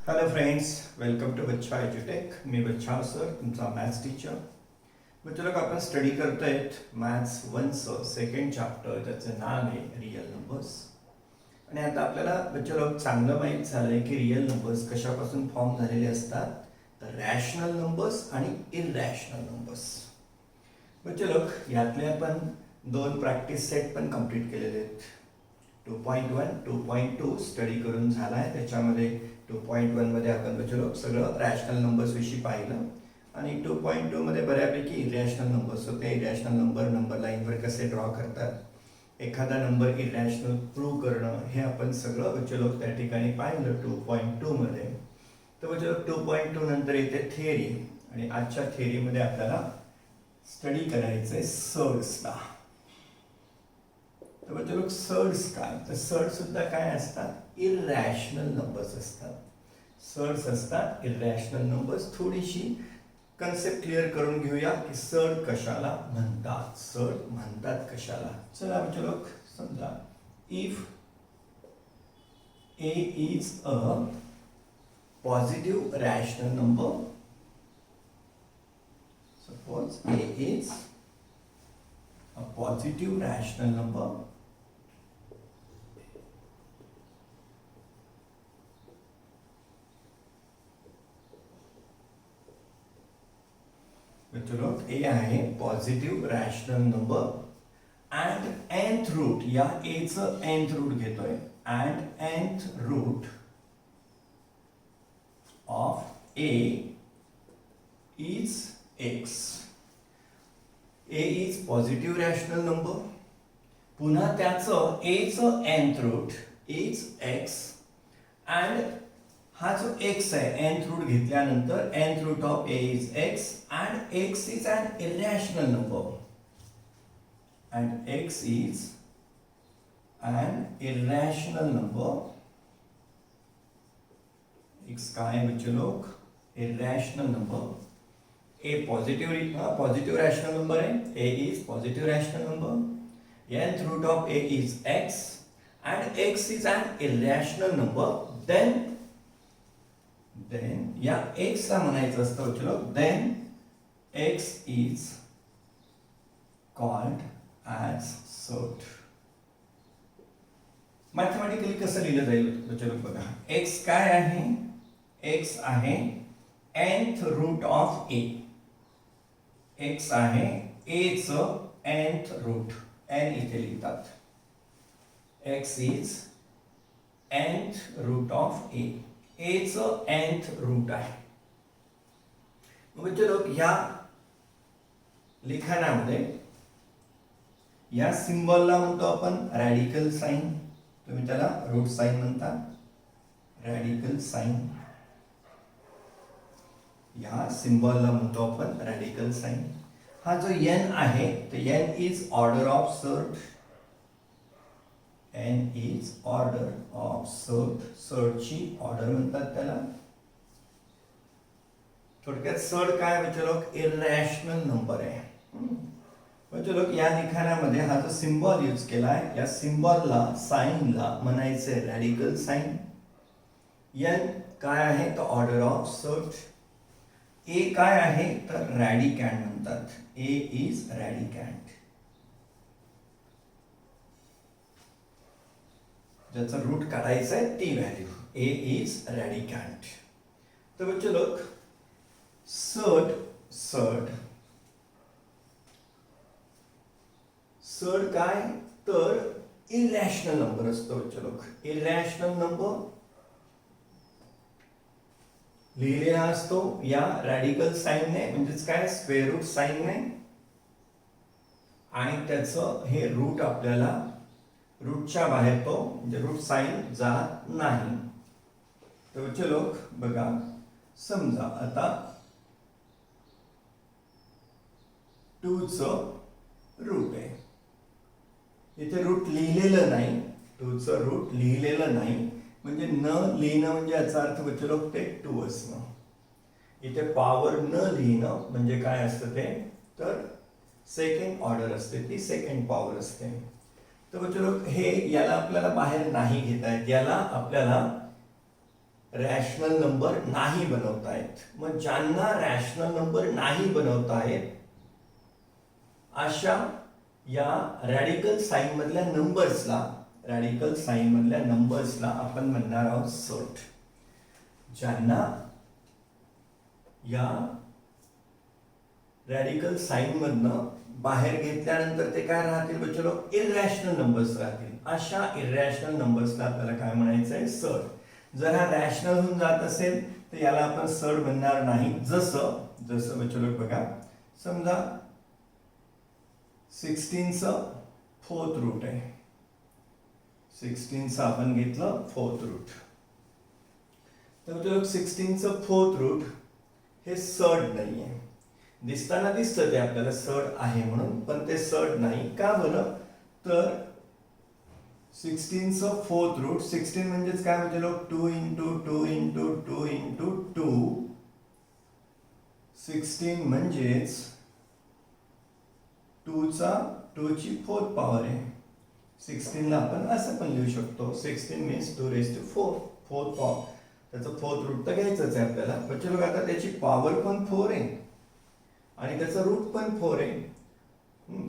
Hello friends, welcome to बच्चा एज्युटेक. मी बच्चा sir, तुमचा मॅथ्स टीचर. बच्चे लोक आपण स्टडी करतोय मॅथ्स 1चं सेकंड चॅप्टर, त्याचं नाव आहे रियल नंबर्स. आणि आता आपल्याला बच्चे लोक चांगलं माहीत झालंय की रियल नंबर्स कशापासून फॉर्म झालेले असतात, तर रॅशनल नंबर्स आणि इररॅशनल नंबर्स. बच्चे लोक यातले आपण 2 प्रॅक्टिस सेट पण कंप्लीट केलेले आहेत. 2.1, 2.2 स्टडी करून झाला आहे. त्याच्यामध्ये 2.1 मध्ये आपण बच्चे लोक सगळं रॅशनल नंबर्स विषयी पाहिलं आणि 2.2 मध्ये बऱ्यापैकी इरॅशनल नंबर्स होते. इरॅशनल नंबर लाईनवर कसे ड्रॉ करतात, एखादा नंबर इरॅशनल प्रूव्ह करणं, हे आपण सगळं बच्चे लोक त्या ठिकाणी पाहिलं 2.2 मध्ये. तर बच्चे लोक 2.2 नंतर येते थिअरी, आणि आजच्या थिअरीमध्ये आपल्याला स्टडी करायचंय सर्ड्सला. तर बच्चे लोक सर्ड्स काय, तर सर्ड सुद्धा काय असतात, इररॅशनल नंबर्स असतात. सर्ड्स असतात इररॅशनल नंबर्स. थोडीशी कन्सेप्ट क्लिअर करून घेऊया की सर्ड कशाला म्हणतात, सर्ड म्हणतात कशाला. चला बच्चे लोक, समजा if A is a positive rational number, suppose A is a positive rational number चलो ए आहे positive rational number and nth route, या a चं nth रूट घेतोय, and nth root of a is x. a is positive rational number, पुन्हा त्याचं a चं nth route is x, and हा जो x आहे nth रूट घेतल्यानंतर nth root of a is x, and x is an irrational number, and x is an irrational number. x काय आहे बच्चे लोग, irrational number. A positive rational number आहे, A is positive rational number, nth root of A is x, and x is an irrational number. then या x ला म्हणायचं असतं चलो, then x is called as surd. Mathematically कसं लिहिलं जाईल चलो बघा, x काय आहे, x आहे nth root of a. x आहे a चं nth रूट, n इथे लिहितात. x is nth root of a, a चं nth रूट आहे. म्हणजे लोक या लिखाणामध्ये या सिम्बॉलला म्हणतो आपण रॅडिकल साइन, तुम्ही त्याला रूट साइन म्हणता, रॅडिकल साइन. या सिम्बॉलला म्हणतो आपण रॅडिकल साइन. हा जो n आहे तर n is order of surd, n is order of surd, सर्डची ऑर्डर म्हणतात त्याला. थोडक्यात सर्ड काय म्हणजे लोक इररॅशनल नंबर आहे. म्हणजे लोक या लिखाणामध्ये हा जो सिम्बॉल यूज केलाय, या सिम्बॉलला साइनला म्हणायचे रॅडिकल साइन. n काय आहे तर ऑर्डर ऑफ सर्ड. ए काय आहे तर रॅडिकॅन्ड म्हणतात, ए इज रॅडिकॅन्ड, ज्याचं रूट काढायचं आहे ती व्हॅल्यू, ए इज रॅडिकॅन्ड. तर बच्चे लोक सर्ड काय तर इररॅशनल नंबर असतो बच्चे लोक. इररॅशनल नंबर लिहिलेला असतो या रॅडिकल साइनने, म्हणजेच काय स्क्वेअर रूट साइनने, आणि त्याचं हे रूट आपल्याला रूटच्या बाहेर तो म्हणजे रूट साइन जात नाही. तर बच्चे लोक बघा, समजा आता 2 चं रूट आहे, इथे रूट लिहिलेलं नाही, 2 चं रूट लिहिलेलं नाही, म्हणजे न लिहिणं म्हणजे याचा अर्थ बच्चे लोक ते 2 असणं. इथे पॉवर न लिहिणं म्हणजे काय असतं ते, तर सेकंड ऑर्डर असते, ती सेकंड पॉवर असते. तर बच्चे लोक हे याला आपल्याला बाहेर नाही घेता येत, याला आपल्याला रॅशनल नंबर नाही बनवतायत. मग ज्यांना रॅशनल नंबर नाही बनवतायत अशा या रॅडिकल साइन मधल्या नंबर्सला आपण म्हणणार आहोत सॉर्ट. ज्यांना या रॅडिकल साइन मधनं बाहेर घेतल्यानंतर ते काय राहतील बच्चो, इररॅशनल नंबर्स राहतील. अशा इररॅशनल नंबर्सला आपल्याला काय म्हणायचं आहे, सॉर्ट. जर हा रॅशनल होऊन जात असेल तर याला आपण सॉर्ट म्हणणार नाही. जसं बच्चो बघा, समजा 16चं फोर्थ रूट आहे. 16चं आपण घेतलं फोर्थ रूट. तर बच्चो 16चं फोर्थ रूट हे सॉर्ट नाहीये. दिसताना दिसतं ते आपल्याला सॉर्ट आहे म्हणून, पण ते सॉर्ट नाही. का बरं, तर 16चं फोर्थ रूट, 16 म्हणजेच काय म्हणजे 2 इंटू 2 इंटू 2 इंटू 2. 16 म्हणजेच 2 ची फोर्थ पॉवर आहे. 16 ला आपण असं पण लिहू शकतो, 16 means 2 raised to 4, fourth power. त्याचं फोर्थ रूट तर घ्यायचंच आहे आपल्याला. बच्चे लोक, आता त्याची पॉवर पण 4 आहे आणि त्याचं रूट पण 4 आहे.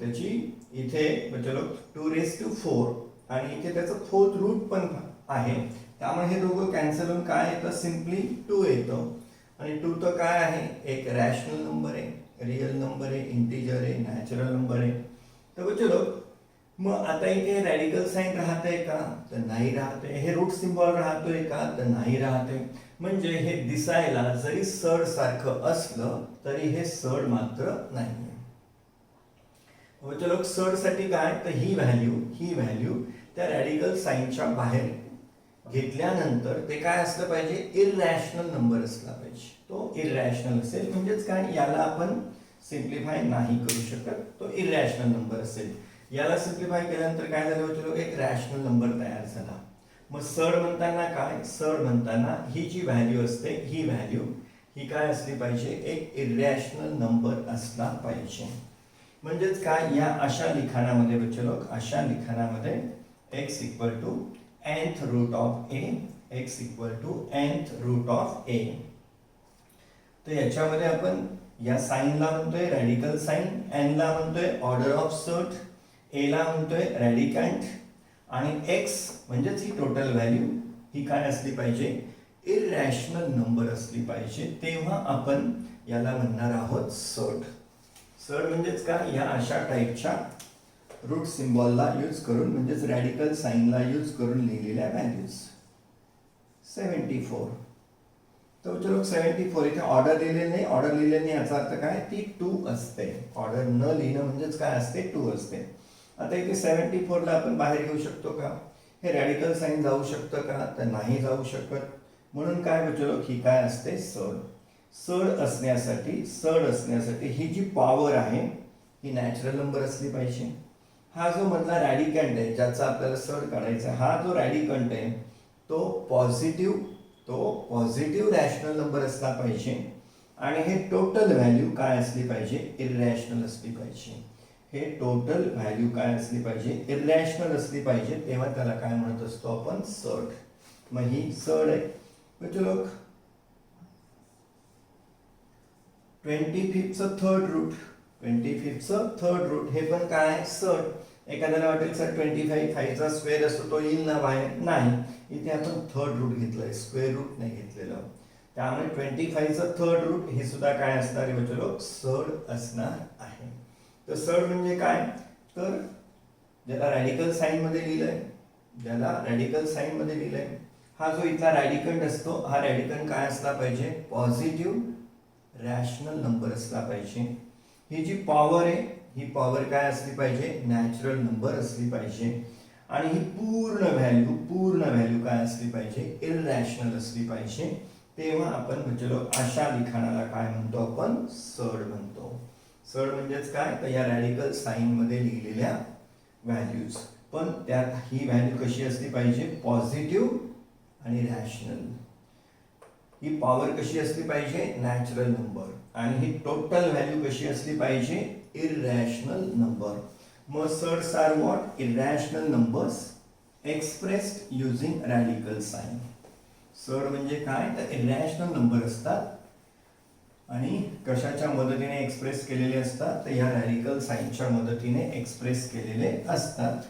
त्याची इथे बच्चे लोक 2 raised to 4 आणि इथे त्याचं फोर्थ रूट पण आहे. त्यामुळे हे दोघं कॅन्सल होऊन काय येतं, सिम्पली 2 येतं. आणि 2 तर काय आहे, एक रॅशनल नंबर आहे, रियल नंबर आहे, इंटिजर आहे, नॅचरल नंबर आहे. तर बच्चे लोक, मग आता इथे रॅडिकल साइन राहतंय का, तर नाही राहते. हे रूट सिम्बॉल राहतोय का, तर नाही राहते. म्हणजे हे दिसायला जरी सड सारखं असलं तरी हे सड मात्र नाही. चलो सड साठी काय, तर ही व्हॅल्यू त्या रॅडिकल साइनच्या बाहेर घेतल्यानंतर ते काय असलं पाहिजे, इररॅशनल नंबर असला पाहिजे. तो इररॅशनल असेल म्हणजेच काय, याला आपण सिम्प्लिफाय नाही करू शकत, तो इररॅशनल नंबर असेल. याला सिम्प्लिफाय केल्यानंतर काय झालं बच्चो, एक रॅशनल नंबर तयार झाला. मग सड म्हणताना काय, सड म्हणताना ही जी व्हॅल्यू असते, ही व्हॅल्यू ही काय असली पाहिजे, एक इररॅशनल नंबर असला पाहिजे. म्हणजेच काय, या अशा लिखाणामध्ये बच्चे लोक, अशा लिखाणामध्ये x equal to nth root of a, x equal to nth root of a. तर याच्यामध्ये आपण या साइनला म्हणतोय रॅडिकल साइन, n ला म्हणतोय ऑर्डर ऑफ सॉर्ट, a ला म्हणतोय रॅडिकंट आणि x म्हणजेच ही टोटल व्हॅल्यू ही काय असली पाहिजे, इररॅशनल नंबर असली पाहिजे. तेव्हा आपण याला म्हणणार आहोत सॉर्ट. सॉर्ट म्हणजेच काय, या अशा टाइपच्या रूट सिम्बॉलला यूज करून, म्हणजेच रॅडिकल साइनला यूज करून लिहिलेल्या व्हॅल्यूज. 74. तर चलो 74 इथे ऑर्डर लिहिलेली नाही. ऑर्डर लिहिलेली नाही याचा अर्थ काय, ती 2 असते. ऑर्डर न लिहिणं म्हणजेच काय असते, 2 असते. आता इथे 74 ला आपण बाहेर घेऊ शकतो का, हे रॅडिकल साइन जाऊ शकतं का, तर नाही जाऊ शकत. म्हणून काय बच्चो, ही काय असते, सड. सड असण्यासाठी ही जी पॉवर आहे ही नॅचरल नंबर असली पाहिजे. हा जो मधला रॅडिकंट आहे ज्याचा आपल्याला सड काढायचा, हा जो रॅडिकंट आहे तो पॉझिटिव्ह रॅशनल नंबर असला पाहिजे. आणि हे टोटल व्हॅल्यू काय असली पाहिजे, इररॅशनल असली पाहिजे. हे टोटल व्हॅल्यू काय असली पाहिजे, इररॅशनल असली पाहिजे. तेव्हा त्याला काय म्हणत असतो आपण, सड. मग ही सड आहे. बच्चो लोक 25चं थर्ड रूट हे पण काय, सड. एखाद्याला वाटेल सर 25 5चा स्क्वेअर असतो तो येईल ना बाहेर, नाही. इथे आपण थर्ड रूट घेतलंय, स्क्वेअर रूट नाही घेतलेलं. त्यामुळे 25चं थर्ड रूट हे सुद्धा काय असणार आहे बच्चो लोक, सड असणार आहे. तर सड म्हणजे काय, तर ज्याला रॅडिकल साइन मध्ये लिहिलंय, हा जो इथला रॅडिकंट असतो, हा रॅडिकंट काय असला पाहिजे, पॉझिटिव्ह रॅशनल नंबर असला पाहिजे. ही जी पॉवर आहे ही पॉवर काय असली पाहिजे, नॅचरल नंबर असली पाहिजे. आणि ही पूर्ण व्हॅल्यू काय असली पाहिजे, इररॅशनल असली पाहिजे. तेव्हा आपण म्हणजे अशा लिखाणाला काय म्हणतो, आपण सड म्हणतो. सड म्हणजेच काय, तर या रॅडिकल साइन मध्ये लिहिलेल्या व्हॅल्यूज, पण त्यात ही व्हॅल्यू कशी असली पाहिजे, पॉझिटिव्ह आणि रॅशनल. ही पॉवर कशी असली पाहिजे, नॅचरल नंबर. आणि ही टोटल व्हॅल्यू कशी असली पाहिजे, इररॅशनल नंबर. मग surds are what, irrational numbers expressed using radical sign. Surd म्हणजे काय तर इरॅशनल नंबर असतात आणि कशाच्या मदतीने एक्सप्रेस केलेले असतात तर ह्या रॅडिकल साईनच्या मदतीने एक्सप्रेस केलेले असतात.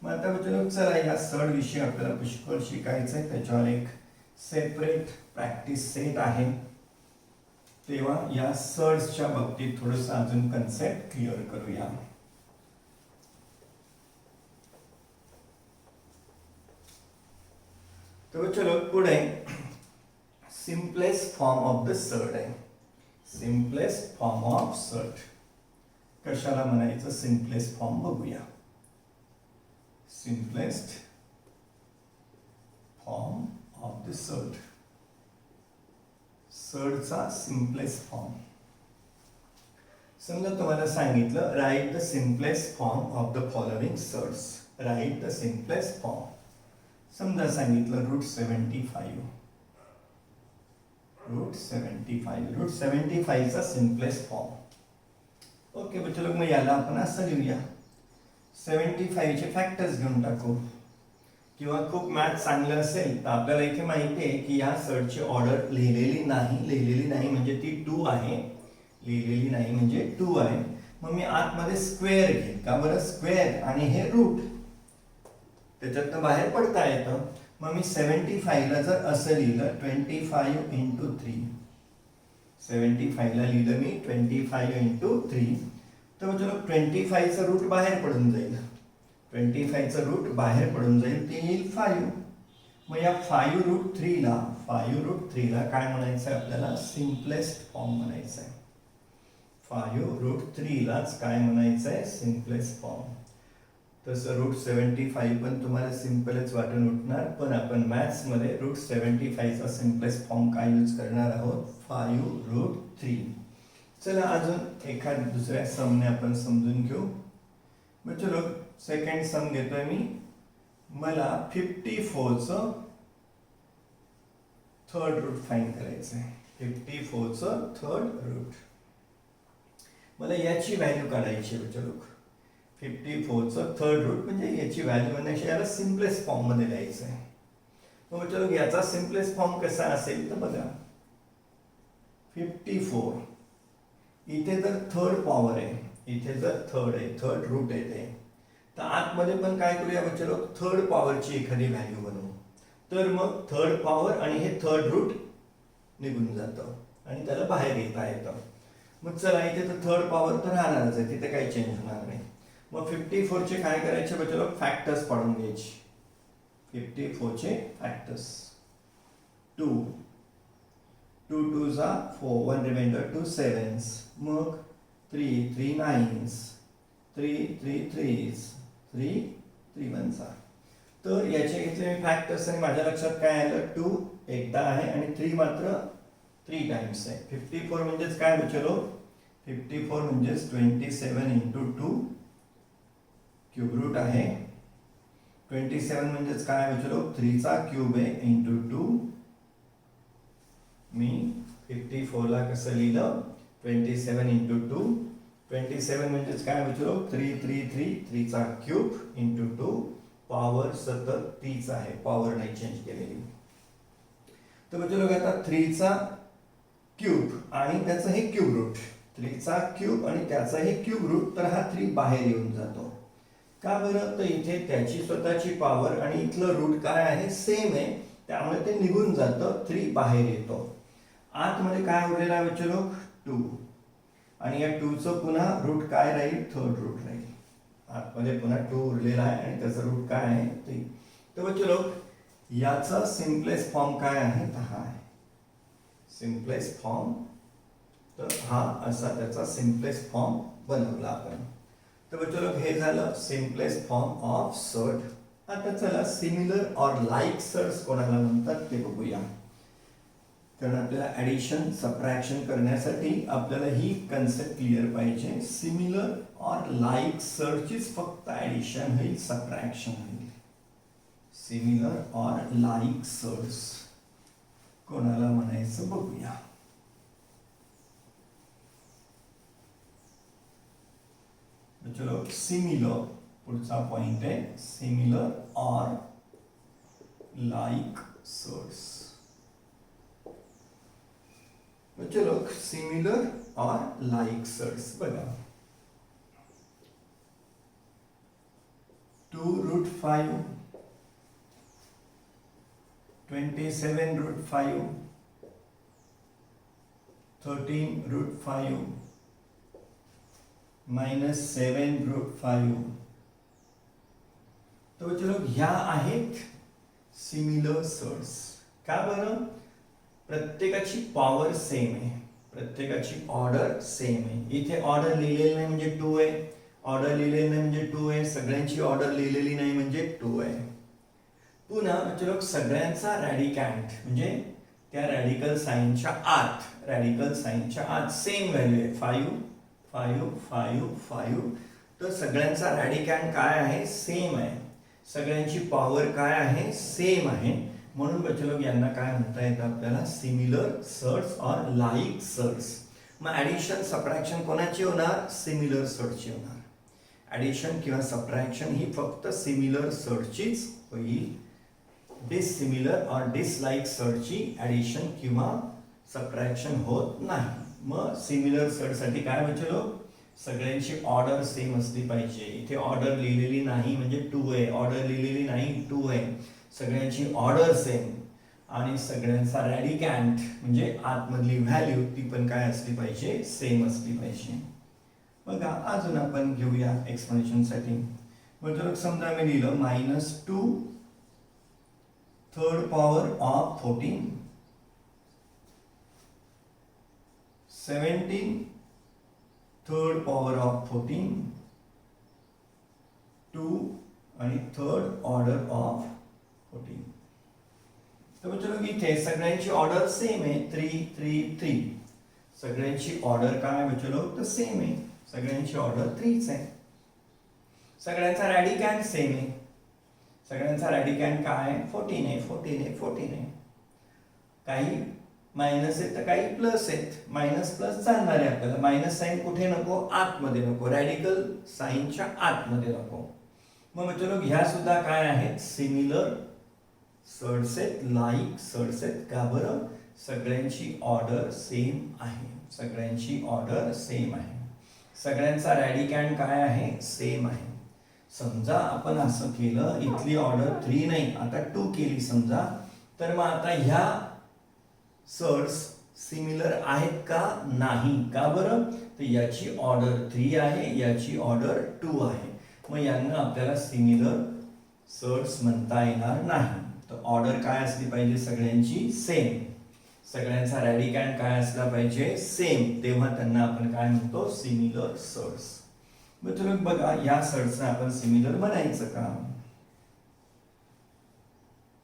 मग आता बघू चला या सड विषयी आपल्याला पुष्कळ शिकायचं आहे. त्याच्यावर एक सेपरेट प्रॅक्टिस सेट आहे. तेव्हा या सड्सच्या बाबतीत थोडंसं अजून कन्सेप्ट क्लिअर करूया. तर चलो पुढे सिम्पलेस्ट फॉर्म ऑफ द सड आहे. सिम्पलेस्ट फॉर्म ऑफ सड कशाला म्हणायचं सिम्पलेस्ट फॉर्म बघूया. Simplest form of the surd. सडचा सिम्पलेस्ट फॉर्म. समजा तुम्हाला सांगितलं write the simplest form of the following surds. Write the simplest form. समजा सांगितलं √75. √75 चा सिम्पलेस्ट फॉर्म. ओके चलो मग याला आपण असं लिहूया. 75 चे फॅक्टर्स घेऊन टाकू. किंवा खूप मॅथ चांगलं असेल तर आपल्याला इथे माहिती आहे की या सडची ऑर्डर लिहिलेली नाही म्हणजे ती 2 आहे. लिहिलेली नाही म्हणजे 2 आहे. मग मी आतमध्ये स्क्वेअर घेईन. का बरं स्क्वेअर आणि हे रूट त्याच्यातनं बाहेर पडता येतं. मग मी 75 ला जर असं लिहिलं 25 इंटू 3. 75 ला लिहिलं मी 25 इंटू 3. तर चलो 25 चा रूट बाहेर पडून जाईल. 25 चा रूट बाहेर पडून जाईल ते येईल 5. मग या 5√3 ला काय म्हणायचं आहे आपल्याला सिम्पलेस्ट फॉर्म म्हणायचं आहे. 5√3 लाच काय म्हणायचं आहे सिम्पलेस्ट फॉर्म. तसं √75 पण तुम्हाला सिम्पलच वाटून उठणार पण आपण मॅथ्स मध्ये √75 चा सिम्पलेस्ट फॉर्म काय यूज करणार आहोत 5√3. चला अजून एखाद दुसऱ्या समने आपण समजून घेऊ. मग चलो सेकंड सम घेतोय मी. मला 54 चं थर्ड रूट फाइंड करायचं आहे. 54 चं थर्ड रूट. मला याची व्हॅल्यू काढायची आहे. चलो 54 चं थर्ड रूट म्हणजे याची व्हॅल्यू म्हणजे याला सिम्पलेस्ट फॉर्म मध्ये लिहायचं आहे. मग चलो याचा सिम्पलेस्ट फॉर्म कसा असेल तर बघा 54 इथे जर थर्ड पॉवर आहे. इथे जर थर्ड आहे थर्ड रूट येते तर आतमध्ये पण काय करूया चलो थर्ड पॉवरची एखादी व्हॅल्यू बनवू. तर मग थर्ड पॉवर आणि हे थर्ड रूट निघून जातं आणि त्याला बाहेर येता येतं. मग चला इथे तर थर्ड पॉवर तर राहणारच आहे. तिथे काही चेंज होणार नाही. मग 54 चे काय करायचे चलो फॅक्टर्स पाडून घ्यायचे. 54 चे factors 2 2 2s are 4 1 remainder 2 7s. मग 3 3 9s 3 3 3s 3 3 1s. तर याचे घेतले मी फॅक्टर्स आणि माझ्या लक्षात काय आलं 2 एकदा आहे आणि 3 मात्र 3 टाइम्स आहे. 54 म्हणजेच काय चलो 54 म्हणजेच 27 इंटू 2 क्यूब रूट आहे. 27 म्हणजेच काय चलो 3 चा क्यूब आहे इंटू 2. मी 54 ला कसं लिहिलं 27 इंटू 2. 27 म्हणजेच काय चलो 3 3 3 3 चा क्यूब इंटू 2. पॉवर सतत तीच आहे. पॉवर नाही चेंज केलेली. तर चलो आता 3 चा क्यूब आणि त्याचं हे क्यूब रूट. 3 चा क्यूब आणि त्याचा हे क्यूब रूट तर हा 3 बाहेर येऊन जातो. का बरं तर इथे त्याची स्वतःची पॉवर आणि इथलं रूट काय आहे सेम आहे त्यामुळे ते निघून जातं. 3 बाहेर येतो. आतमध्ये काय उरलेला आहे चलो 2 आणि या 2 चं पुन्हा रूट काय राहील थर्ड रूट राहील. आतमध्ये पुन्हा 2 उरलेला आहे आणि त्याचं रूट काय आहे 3. तर चलो याचा सिम्पलेस्ट फॉर्म काय आहे तर हा आहे सिम्पलेस्ट फॉर्म. तर हा असा त्याचा सिम्पलेस्ट फॉर्म बनवला आपण. तर चलो हे झालं सिम्पलेस्ट फॉर्म ऑफ सड. आता चला सिमिलर ऑर लाईक सड्स कोणाला म्हणतात ते बघूया. कारण आपल्याला ॲडिशन सबट्रॅक्शन करण्यासाठी आपल्याला ही कन्सेप्ट क्लिअर पाहिजे. सिमिलर ऑर लाईक सडचीच फक्त ॲडिशन होईल सबट्रॅक्शन होईल. सिमिलर ऑर लाईक सड्स कोणाला म्हणायचं बघूया. चलो सिमिलर पुढचा पॉइंट आहे सिमिलर ऑर लाईक सड्स. चलो सिमिलर और लाइक सर्ट्स बघा 2√5 27√5 13√5 -7√5 तर चलो ह्या आहेत सिमिलर सर्ट्स का बरं प्रत्येकाची पॉवर सेम आहे प्रत्येकाची ऑर्डर सेम आहे इथे ऑर्डर लिहिलेली नाही म्हणजे 2 आहे ऑर्डर लिहिलेली नाही म्हणजे 2 आहे सगळ्यांची ऑर्डर लिहिलेली नाही म्हणजे 2 आहे पुन्हा चलो सगळ्यांचा रॅडिकॅन्ट म्हणजे त्या रॅडिकल साइनच्या आत सेम व्हॅल्यू आहे 5 5 5 5 तर सगळ्यांचा रॅडिकॅन्ट काय आहे सेम आहे सगळ्यांची पॉवर काय आहे सेम आहे म्हणून बच्चे यांना काय म्हणता येतं आपल्याला सिमिलर सर्ट्स और लाइक सर्ट्स मग ऍडिशन सबट्रॅक्शन कोणाची होणार सिमिलर सर्टची होणार ऍडिशन किंवा सबट्रॅक्शन ही फक्त सिमिलर सर्टचीच होईल डिसिमिलर और डिसलाइक सर्टची ऍडिशन किंवा सबट्रॅक्शन होत नाही मग सिमिलर सर्टसाठी काय बच्चे सगळ्यांची ऑर्डर सेम असली पाहिजे इथे ऑर्डर लिहिलेली नाही म्हणजे 2 आहे ऑर्डर लिहिलेली नाही 2 आहे सगळ्यांची ऑर्डर सेम आणि सगळ्यांचा रॅडिकॅन्ट म्हणजे आतमधली व्हॅल्यू ती पण काय असली पाहिजे सेम असली पाहिजे बघा अजून आपण घेऊया एक्सप्लेनेशनसाठी म्हणजे समजा मी लिहिलं -2 third power of 14 17 third power of 14 2 आणि थर्ड ऑर्डर ऑफ 14 तर चलो इथे सगळ्यांची ऑर्डर सेम आहे 3 3 3 सगळ्यांची ऑर्डर काय बचलो तर सेम आहे सगळ्यांची ऑर्डर 3च आहे सगळ्यांचा रॅडिकॅन्ट सेम आहे सगळ्यांचा रॅडिकॅन्ट काय आहे 14 आहे 14 आहे 14 आहे काही मायनस आहेत तर काही प्लस आहेत मायनस प्लस चालणार आहे आपल्याला मायनस साइन कुठे नको आतमध्ये नको रॅडिकल साइनच्या आतमध्ये नको मग चलो ह्या सुद्धा काय आहेत सिमिलर सर्ट्स आहेत लाइक सर्ट्स आहेत का बरं सगळ्यांची ऑर्डर सेम आहे सगळ्यांची ऑर्डर सेम आहे सगळ्यांचा रॅडिकॅन्ट काय आहे सेम आहे समजा आपण असं केलं इथली ऑर्डर 3 नाही आता 2 केली समजा तर मग आता ह्या सर्ट्स सिमिलर आहेत का नाही का बरं तर याची ऑर्डर 3 आहे याची ऑर्डर 2 आहे मग यांना आपल्याला सिमिलर सर्ट्स म्हणता येणार नाही तर ऑर्डर काय असली पाहिजे सगळ्यांची सेम सगळ्यांचा रॅडिकॅन्ट काय असला पाहिजे सेम तेव्हा त्यांना आपण काय म्हणतो सिमिलर सर्ट्स मग तुम्ही बघा या सर्ट्सना आपण सिमिलर बनायचं का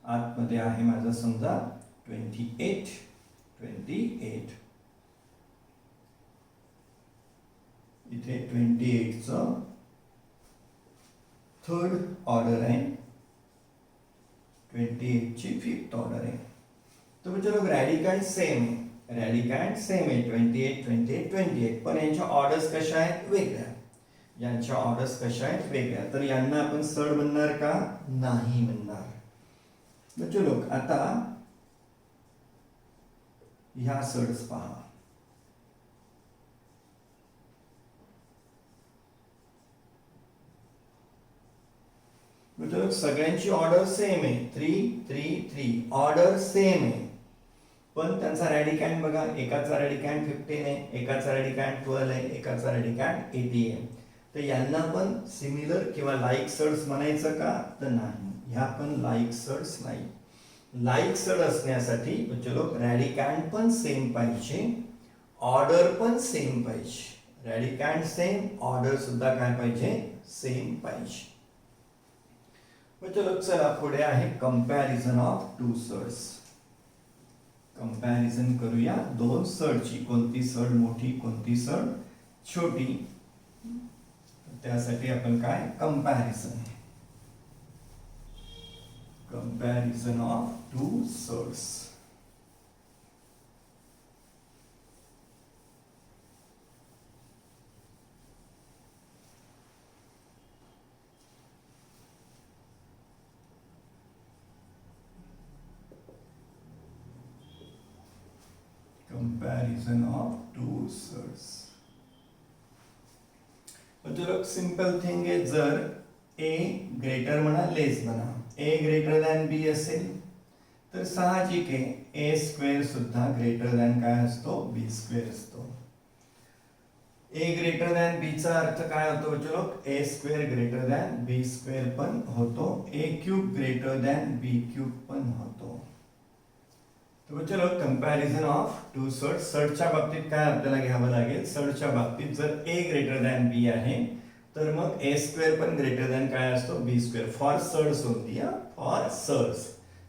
आतमध्ये आहे माझं समजा 28 इथे 28 चं थर्ड ऑर्डर आहे 28 ची फिफ्थ ऑर्डर आहे तर म्हणजे रॅडिकॅन्ट सेम आहे 28 28 28 पण यांच्या ऑर्डर्स कशा आहेत वेगळ्या यांच्या ऑर्डर्स कशा आहेत वेगळ्या तर यांना आपण सर्ट म्हणणार का नाही म्हणणार म्हणजे लोक आता ह्या सर्ट्स पहा म्हणजे सगळ्यांची ऑर्डर सेम आहे 3 3 3 ऑर्डर सेम आहे पण त्यांचा रॅडिकॅन्ट बघा एकाचा रॅडिकॅन्ट 15 आहे एकाचा रॅडिकॅन्ट 12 आहे एकाचा रॅडिकॅन्ट 80 आहे तर यांना पण सिमिलर किंवा लाइक सर्ट्स म्हणायचं का तर नाही ह्या पण लाइक सर्ट्स नाही लाइक सर्ट असण्यासाठी चलो रॅडिकॅन्ट पण सेम पाहिजे ऑर्डर पण सेम पाहिजे रॅडिकॅन्ट सेम ऑर्डर सुद्धा काय पाहिजे सेम पाहिजे चलो चला पुढे आहे comparison of two surds comparison करूया दोन सर्टची कोणती सर्ट मोठी कोणती सर्ट छोटी त्यासाठी आपण काय comparison of two surds comparison of two surds. चलो सिंपल थिंग आहे, जर ए ग्रेटर म्हणा लेस म्हणा, ए ग्रेटर दॅन बी असेल तर साहजिक आहे ए स्क्वेअर सुद्धा ग्रेटर दॅन काय असतो, बी स्क्वेअर असतो. ए ग्रेटर दॅन बी चा अर्थ काय होतो चलो, ए स्क्वेअर ग्रेटर दॅन बी स्क्वेअर पण होतो, ए क्यूब ग्रेटर दॅन बी क्यूब पण होतो. तर चलो कंपॅरिझन ऑफ टू सर्ट. सर्टच्या बाबतीत काय आपल्याला घ्यावं लागेल, सर्टच्या बाबतीत जर ए ग्रेटर दॅन बी आहे तर मग ए स्क्वेअर पण ग्रेटर दॅन काय असतो, बी स्क्वेअर. फॉर सर्ट्स होती, for surds,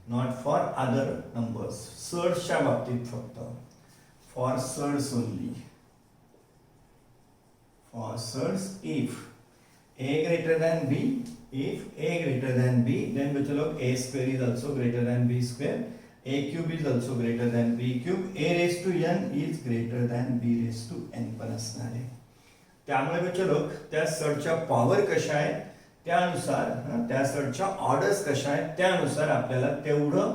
not for other numbers. सर्ट्सच्या बाबतीत फक्त, for surds only. For surds if A greater than B, if a greater than b, then बच्चों लोग a square is also greater than b square, a cube is also greater than b cube, a raised to n is greater than b raised to n पण असणार आहे. त्यामुळे बच्चों लोग त्या सर्टच्या power कशा आहेत त्यानुसार, त्या सर्टच्या ऑर्डर्स कशा आहेत त्यानुसार आपल्याला तेवढं,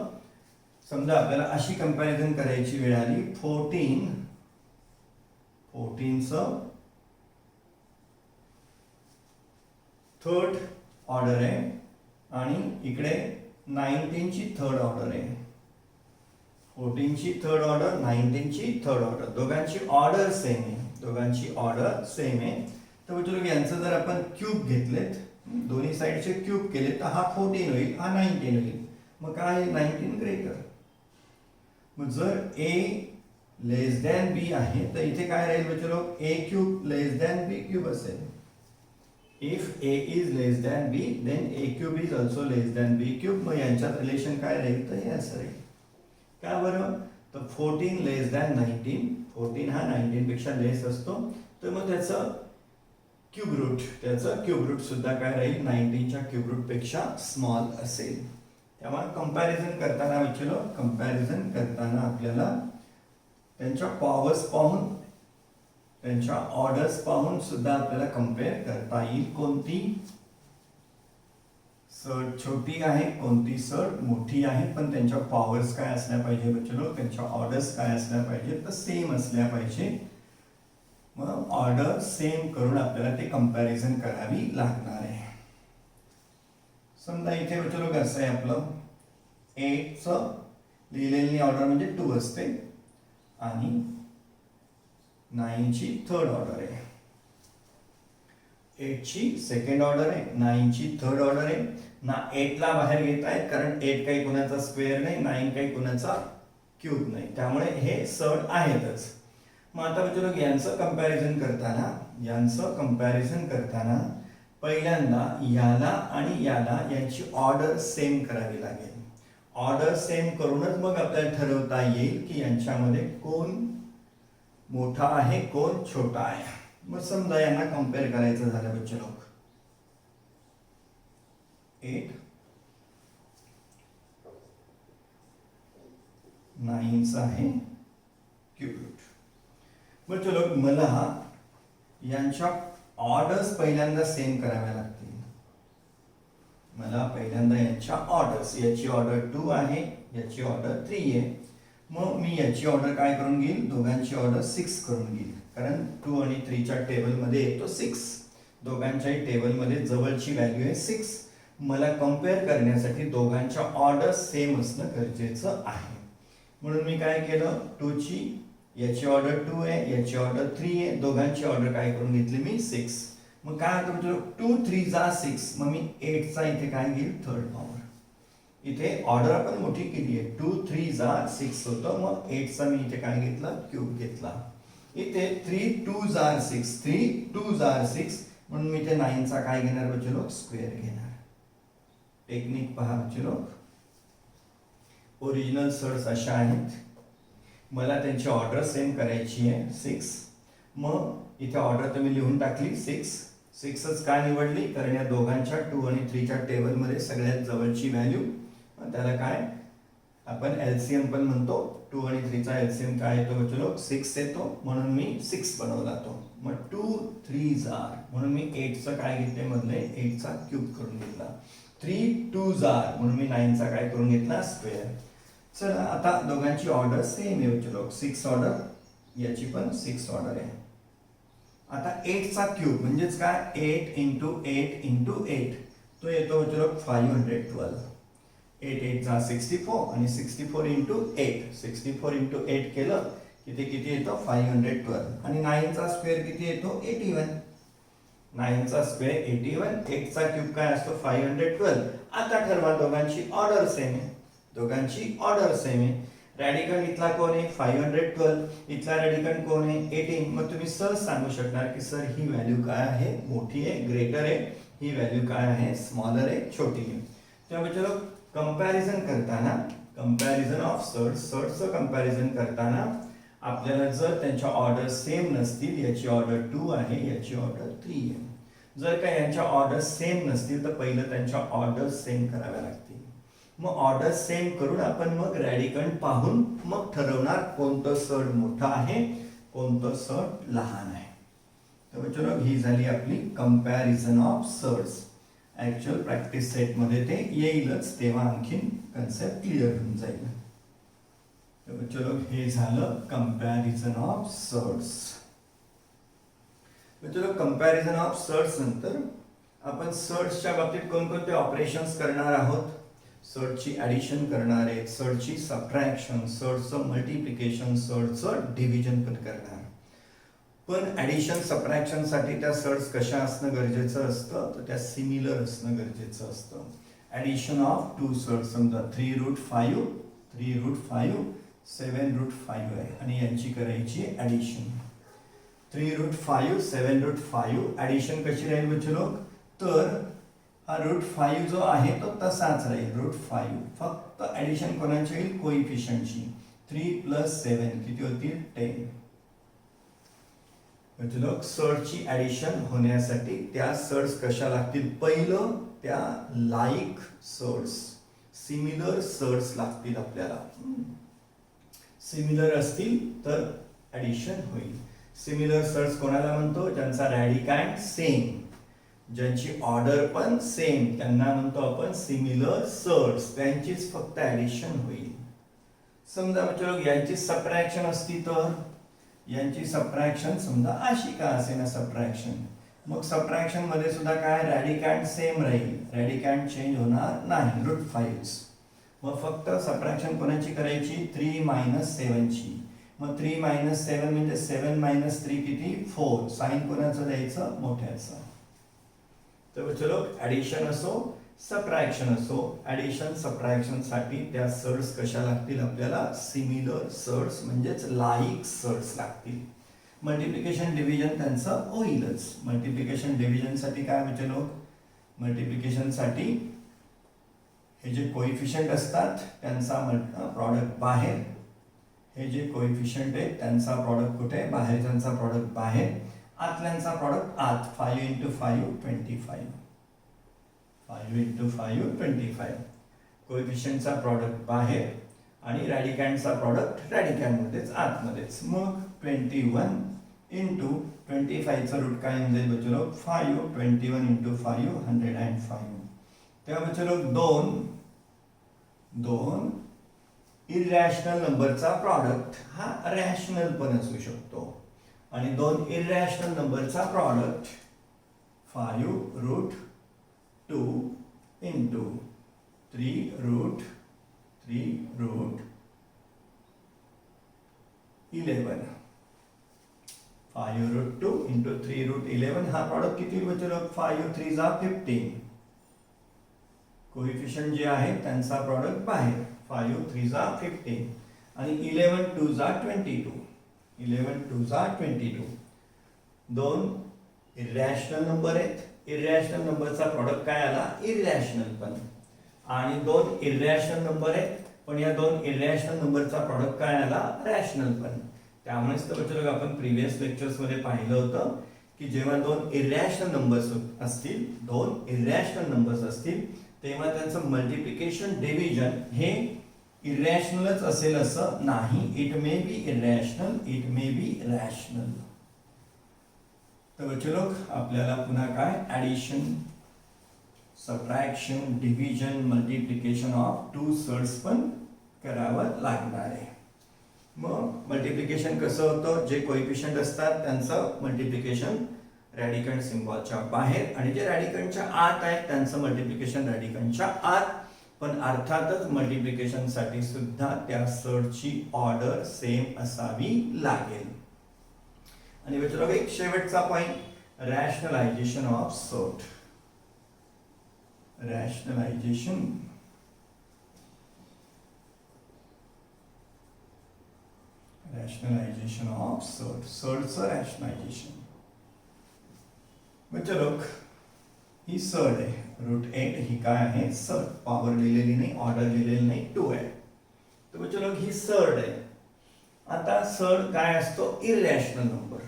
समजा आपल्याला अशी कंपॅरिझन करायची वेळ आली, 14चं थर्ड ऑर्डर आहे आणि इकडे 19 ची थर्ड ऑर्डर आहे. 14 ची थर्ड ऑर्डर, 19 ची थर्ड ऑर्डर, दोघांची ऑर्डर सेम आहे, दोघांची ऑर्डर सेम आहे. तर बच्चों यांचं जर आपण क्यूब घेतलेत, दोन्ही साइडचे क्यूब केले तर हा 14 होईल, हा 19 होईल. मग काय, 19 ग्रेटर. मग जर a लेस दॅन b आहे तर इथे काय राहील बच्चों, a cube less than b cube असेल. If a is less than b, then a cube is also less than b cube. मग यांच्यात रिलेशन काय राहील तर हे असं राहील. का बरं, तर 14 लेस दॅन 19, 14 हा 19 पेक्षा लेस असतो, तर मग त्याचं क्यूब रूट सुद्धा काय राहील, 19 च्या क्यूब रूट पेक्षा स्मॉल असेल. त्यामुळे कंपॅरिझन करताना विचारलो, कंपॅरिझन करताना आपल्याला त्यांच्या पॉवर्स पाहून, त्यांच्या ऑर्डर्स पाहून सुद्धा आपल्याला कंपेअर करता येईल. कोणती सर्ट छोटी आहे, कोणती सर्ट मोठी आहे, पण त्यांच्या पॉवर्स काय असल्या पाहिजे बच्चों, त्यांच्या ऑर्डर्स काय असल्या पाहिजे तर सेम असल्या पाहिजे. मग ऑर्डर सेम करून आपल्याला ते कंपॅरिझन करावी लागणार आहे. समजा इथे बच्चों कसं आहे, आपलं 8चं लिहिलेली ऑर्डर म्हणजे 2 असते आणि 9 ची थर्ड ऑर्डर आहे, 8 ची सेकंड ऑर्डर आहे, 9 ची थर्ड ऑर्डर आहे. ना 8 ला बाहेर घेत आहेत कारण 8 काही कोणाचा स्क्वेअर नाही, 9 काही कोणाचा क्यूब नाही, त्यामुळे हे सर्ट आहेतच. मग आता बच्चों यांचं कंपॅरिझन करताना पहिल्यांदा याला आणि याला यांची ऑर्डर सेम करावी लागेल. ऑर्डर सेम करूनच मग आपल्याला ठरवता येईल की यांच्यामध्ये कोण मोठा आहे कोण छोटा आहे. मग समजा यांना कंपेअर करायचं झालं बच्चे लोक, 8 9चा आहे क्यूब रूट. बच्चे लोक मला यांच्या ऑर्डर्स पहिल्यांदा सेम कराव्या लागतील. मला पहिल्यांदा यांच्या ऑर्डर्स, याची ऑर्डर 2 आहे, याची ऑर्डर 3 आहे. मग मी याची ऑर्डर काय करून घेईल, दोघांची ऑर्डर 6 करून घेईल, कारण 2 आणि 3 च्या टेबलमध्ये येतो 6, दोघांच्याही टेबलमध्ये जवळची व्हॅल्यू आहे 6. मला कंपेअर करण्यासाठी दोघांच्या ऑर्डर सेम असणं गरजेचं आहे. म्हणून मी काय केलं, 2 ची, याची ऑर्डर 2 आहे, याची ऑर्डर 3 आहे, दोघांची ऑर्डर काय करून घेतली मी 6. मग काय होतं, 2 3 जा 6, मग मी 8चा इथे काय घेईल थर्ड पॉवर. इथे ऑर्डर आपण मोठी केली आहे, 2 3 जा 6 होतं, मग 8चा मी इथे काय घेतला क्यूब घेतला. इथे 3 2 जा 6, 3 2 जा 6, म्हणून मी इथे 9चा काय घेणार बच्चे लोक, स्क्वेअर घेणार. टेक्निक पहा बच्चे लोक, ओरिजिनल सर्ट्स अशा आहेत, मला त्यांची ऑर्डर सेम करायची आहे 6. मग इथे ऑर्डर तर मी लिहून टाकली 6च का निवडली, कारण या दोघांच्या 2 आणि 3 च्या टेबलमध्ये सगळ्यात जवळची व्हॅल्यू, त्याला काय आपण एलसीएम पण म्हणतो. 2 आणि 3 चा एलसीएम काय येतो बच्चे लोक, 6 येतो, म्हणून मी 6 बनवला तो. मग 2 3 जार, म्हणून मी 8चं काय घेतले मधले, 8चा क्यूब करून घेतला. 3 2 जार, म्हणून मी 9चा काय करून घेतला स्क्वेअर. चला आता दोघांची ऑर्डर सेम आहे बच्चो, 6 ऑर्डर, याची पण 6 ऑर्डर आहे. आता 8 चा क्यूब म्हणजेच काय, 8 इंटू 8 इंटू 8 तो येतो बच्चो 512. 8 8 जा 64 आणि 64 इंटू 8, 64 इंटू 8 केलं की ते किती येतं 512. आणि 9 चा स्क्वेअर किती येतो 81. 9 चा स्क्वेअर 81. 8 चा क्यूब काय असतो 512. आता ठरवा दोघांची ऑर्डर सेम आहे, दोघांची ऑर्डर सेम आहे. रॅडिकल इथला कोण आहे 512, इथला रॅडिकल कोण आहे 18. मग तुम्ही सहज सांगू शकणार की सर ही व्हॅल्यू काय आहे, मोठी आहे, ग्रेटर आहे, ही व्हॅल्यू काय आहे, स्मॉलर आहे, छोटी आहे. त्यामुळे चलो कंपॅरिझन करताना, कंपॅरिझन ऑफ सर्ट्सचं कंपॅरिझन करताना आपल्याला जर त्यांच्या ऑर्डर सेम नसतील, याची ऑर्डर 2 आहे, याची ऑर्डर 3 आहे. जर का यांच्या ऑर्डर सेम नसतील तर पहिलं त्यांच्या ऑर्डर सेम कराव्या लागतील. मग ऑर्डर सेम करून आपण मग रॅडिकंट पाहून मग ठरवणार कोणतं सर्ट मोठं आहे, कोणतं सर्ट लहान आहे. तर चलो ही झाली आपली comparison of surds. Actual practice set मध्ये ते येईलच, तेव्हा आणखीन कन्सेप्ट क्लिअर होऊन जाईल. तर चलो हे झालं कंपॅरिझन ऑफ सर्ट्स. चलो कंपॅरिझन ऑफ सर्ट्स नंतर आपण सर्ट्सच्या बाबतीत कोणकोणते ऑपरेशन्स करणार आहोत. सर्टची ॲडिशन करणार आहे, सर्टची सबट्रॅक्शन, सर्टचं मल्टिप्लिकेशन, सर्टचं डिव्हिजन पण करणार. पण ॲडिशन सबट्रॅक्शनसाठी त्या सर्ट्स कशा असणं गरजेचं असतं, तर त्या सिमिलर असणं गरजेचं असतं. ॲडिशन ऑफ 2 सर्ट्स, समजा 3√5, 3√5, 7√5 आहे आणि यांची करायची ॲडिशन. 3√5, 7√5 ॲडिशन कशी राहील बच्चो, तर हा √5 जो आहे तो तसाच राहील. √5 फक्त ॲडिशन कोणाची होईल, कोइफिशियंटची. 3 + 7 किती होतील 10. बच्चो सर्टची ॲडिशन होण्यासाठी त्या सर्ट्स कशा लागतील, पहिलं त्या लाईक सर्ट्स, सिमिलर सर्ट्स लागतील आपल्याला. सिमिलर असतील तर ॲडिशन होईल. सिमिलर सर्ट्स कोणाला म्हणतो, ज्यांचा रॅडिकँड सेम, ज्यांची ऑर्डर पण सेम, त्यांना म्हणतो आपण सिमिलर सर्ट्स. त्यांचीच फक्त ॲडिशन होईल. समजा बच्चो यांची सबट्रॅक्शन असती तर, यांची सबट्रॅक्शन समजा अशी का असे ना सबट्रॅक्शन, मग सबट्रॅक्शन मध्ये सुद्धा काय रॅडिकँड सेम राहील, रॅडिकँड चेंज होणार नाही, √5. मग फक्त सबट्रॅक्शन कोणाची करायची 3 - 7 ची. मग 3 - 7 म्हणजे 7 - 3 किती 4. साइन कोणाचं द्यायचं, मोठ्याचं. तर चलो ॲडिशन असो सबट्रॅक्शन असो, ॲडिशन सबट्रॅक्शन साठी त्या सर्ट्स कशा लागतील आपल्याला, सिमिलर सर्ट्स म्हणजेच लाईक सर्ट्स लागतील. मल्टिप्लिकेशन डिव्हिजन त्यांचं होईलच. मल्टिप्लिकेशन डिव्हिजन साठी काय बच्चो, मल्टिप्लिकेशन साठी हे जे कोइफिशियंट असतात त्यांचा प्रॉडक्ट बाहेर, हे जे कोइफिशियंट आहेत त्यांचा प्रॉडक्ट कुठे, बाहेर, त्यांचा प्रॉडक्ट बाहेर, आतल्यांचा प्रॉडक्ट आत. 5 × 5 25, 5 × 5 25. कोइफिशियंटचा प्रॉडक्ट बाहेर आणि रॅडिकँडचा प्रॉडक्ट रॅडिकँडमध्येच, आतमध्येच. मग 21 × 25चा रूट काय येऊन जाईल बच्चो 5. 21 × 5 105. तेव्हा बच्चो दोन इरॅशनल नंबरचा प्रॉडक्ट हा रॅशनल पण असू शकतो. आणि 2 इरॅशनल नंबरचा प्रॉडक्ट 5√2 × 3√11. 5√2 × 3√11 हा प्रॉडक्ट किती बच्चो 5 3 जा 15. कोइफिशियंट जे आहे त्यांचा प्रॉडक्ट बाहेर, 5 3 जा 15 आणि 11 2 जा 22. 11 2 जा 22. 2 इरॅशनल नंबर आहेत, इरॅशनल नंबरचा प्रॉडक्ट काय आला, इरॅशनल पण. आणि 2 इरॅशनल नंबर आहेत, पण या 2 इरॅशनल नंबरचा प्रॉडक्ट काय आला, रॅशनल पण. त्यामुळेच तर बच्चो आपण प्रिव्हियस लेक्चर्स मध्ये पाहिलं होतं की जेव्हा 2 इरॅशनल नंबर्स असतील, 2 इरॅशनल नंबर्स असतील, तेव्हा त्यांचं मल्टिप्लिकेशन डिव्हिजन हे इरॅशनलच असेल असं नाही. It may be irrational, it may be rational. तर बच्चो आपल्याला पुन्हा काय addition, subtraction, division, multiplication of 2 surds पण करावं लागणार आहे. मग मल्टिप्लिकेशन कसं होतं, जे कोइफिशियंट असतात त्यांचं मल्टिप्लिकेशन रॅडिकंड सिम्बॉलच्या बाहेर आणि जे रॅडिकंडच्या आत आहेत त्यांचं मल्टिप्लिकेशन रॅडिकंडच्या आत. पण अर्थातच मल्टिप्लिकेशन साठी सुद्धा त्या सर्टची ऑर्डर सेम असावी लागेल. आणि मित्रांनो एक शेवटचा पॉइंट, रॅशनलायझेशन ऑफ सर्ट. रॅशनलायझेशन ऑफ सर्ट. सर्टचं रॅशनलायझेशन म्हणजे लोक ही सर्ट आहे √8. ही काय आहे, सर्ट. पॉवर लिहिलेली नाही, ऑर्डर लिहिलेली नाही, 2 आहे. तर म्हणजे लोक ही सर्ट आहे. आता सर्ट काय असतो, इररॅशनल नंबर.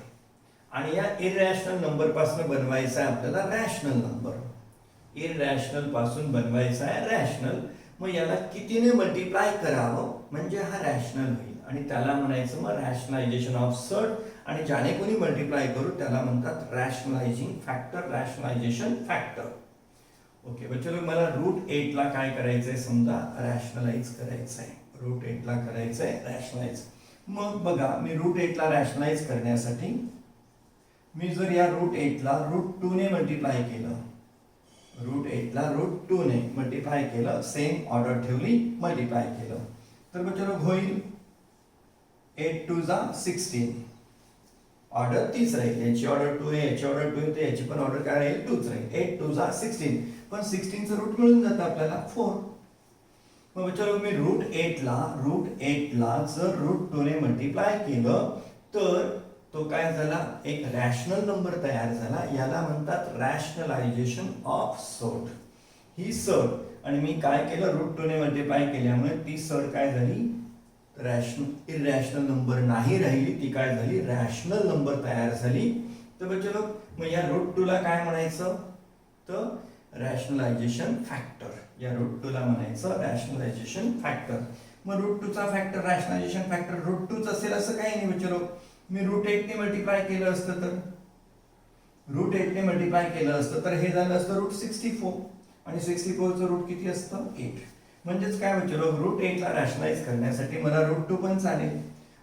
आणि या इररॅशनल नंबर पासून बनवायचा आहे आपल्याला रॅशनल नंबर. इररॅशनल पासून बनवायचा आहे रॅशनल. मग याला कितीने मल्टिप्लाय करावं म्हणजे हा रॅशनल होईल आणि त्याला म्हणायचं मग रॅशनलायझेशन ऑफ सर्ट. आणि ज्याने कोणी मल्टिप्लाय करू त्याला म्हणतात rationalising factor, rationalisation factor. Okay बच्चे लोक, मला √8 ला काय करायचंय, समजा रॅशनलाइज करायचंय. √8 ला करायचंय रॅशनलाइज. मग बघा मी √8 ला रॅशनलाइज करण्यासाठी मी जर या √8 ला √2 ने मल्टिप्लाय केलं, √8 ला √2 ने मल्टिप्लाय केलं, सेम ऑर्डर ठेवली, मल्टिप्लाय केलं, तर बच्चे लोक होईल 8 2 जा 16. ऑर्डर तीच राहील. याची ऑर्डर 2 आहे, याची ऑर्डर 2 आहे, याची पण ऑर्डर काय राहील, 2च राहील. 8 2 जा 16. पण 16 चं रूट मिळून जातं आपल्याला 4. मग चलो मी √8 ला जर √2 ने मल्टिप्लाय केलं तर तो काय झाला, एक रॅशनल नंबर तयार झाला. याला म्हणतात रॅशनलायझेशन ऑफ सर्ट. ही सर्ट आणि मी काय केलं, √2 ने मल्टिप्लाय केल्यामुळे ती सर्ट काय झाली, इररॅशनल नंबर नाही राहिली, ती काय झाली, रॅशनल नंबर तयार झाली. तर चलो मग या √2 ला काय म्हणायचं, तर रॅशनलायझेशन फॅक्टर. या √2 ला म्हणायचं रॅशनलायझेशन फॅक्टर. मग √2 चा फॅक्टर रॅशनलायझेशन फॅक्टर √2 अससेल असं काही नाही बच्चो. मी √8 ने मल्टिप्लाय केलं असतं तर √8 ने मल्टिप्लाय केलं असतं तर हे झालं असतं √64 आणि 64 चं रूट किती असतं, 8. म्हणजेच काय बच्चो, √8 ला रॅशनलाइज करण्यासाठी मला √2 पण चालेल,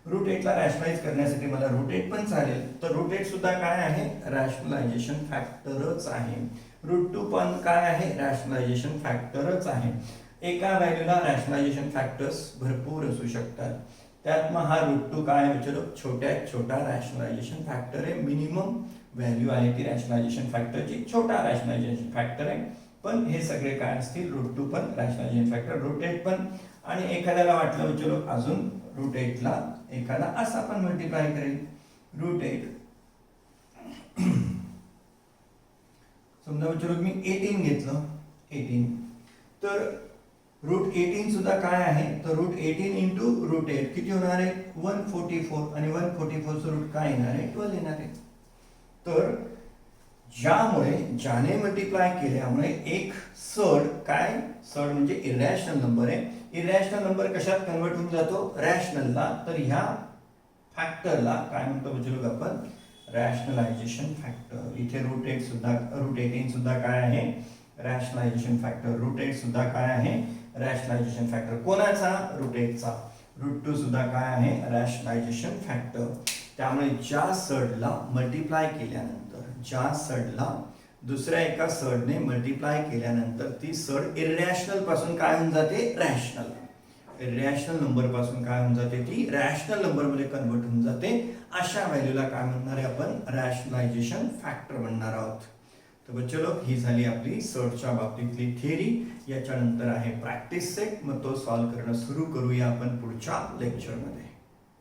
√8 ला रॅशनलाइज करण्यासाठी मला √8 पण चालेल. तर √8 सुद्धा काय आहे, रॅशनलायझेशन फॅक्टरच आहे. √2 पण काय आहे, रॅशनलायझेशन फॅक्टरच आहे. एका व्हॅल्यूला रॅशनलायझेशन फॅक्टर्स भरपूर असू शकतात. त्यात मग हा √2 काय आहे बच्चो, छोट्यात छोटा रॅशनलायझेशन फॅक्टर आहे. मिनिमम व्हॅल्यू आहे ती रॅशनलायझेशन फॅक्टरची, छोटा रॅशनलायझेशन फॅक्टर आहे. पण हे सगळे काय असतील, √2 पण रॅशनलायझेशन फॅक्टर, √8 पण. आणि एखाद्याला वाटलं बच्चो अजून √8 ला एखादा असा पण मल्टिप्लाय करेल, √8 समजा बच्चो मी 18 घेतलं, 18 तर √18 सुद्धा काय आहे, तर √18 इंटू √8 किती होणार आहे, 144. आणि 144 चं रूट काय येणार आहे, 12 येणार आहे. तर ज्याने मल्टिप्लाय केल्यामुळे एक सर्ट, काय सर्ट म्हणजे इररॅशनल नंबर आहे. इररॅशनल नंबर कशात कन्वर्ट होऊन जातो, रॅशनलला. तर ह्या फॅक्टरला काय म्हणतो बच्चो आपण, रॅशनलायझेशन फॅक्टर. इथे √18 सुद्धा काय आहे, रॅशनलायझेशन फॅक्टर. √8 सुद्धा काय आहे, रॅशनलायझेशन फॅक्टर. कोणाचा, √8 चा. √2 सुद्धा काय आहे, रॅशनलायझेशन फॅक्टर. त्यामुळे ज्या सर्टला मल्टिप्लाय केल्यानंतर, ज्या सर्टला दुसऱ्या एका सर्टने मल्टिप्लाय केल्यानंतर ती सर्ट इररॅशनल पासून काय होऊन जाते, रॅशनल. इररॅशनल नंबर पासून काय होऊन जाते, ती रॅशनल नंबर मध्ये कन्वर्ट होऊन जाते. अशा व्हॅल्यूला काय म्हणणार आहे आपण, रॅशनलायझेशन फॅक्टर म्हणणार आहोत. तर बच्चो ही झाली आपली सर्टच्या बाबतीतली थिअरी. याच्यानंतर आहे प्रॅक्टिस सेट. मग तो सॉल्व्ह करणं सुरू करूया आपण पुढच्या लेक्चरमध्ये.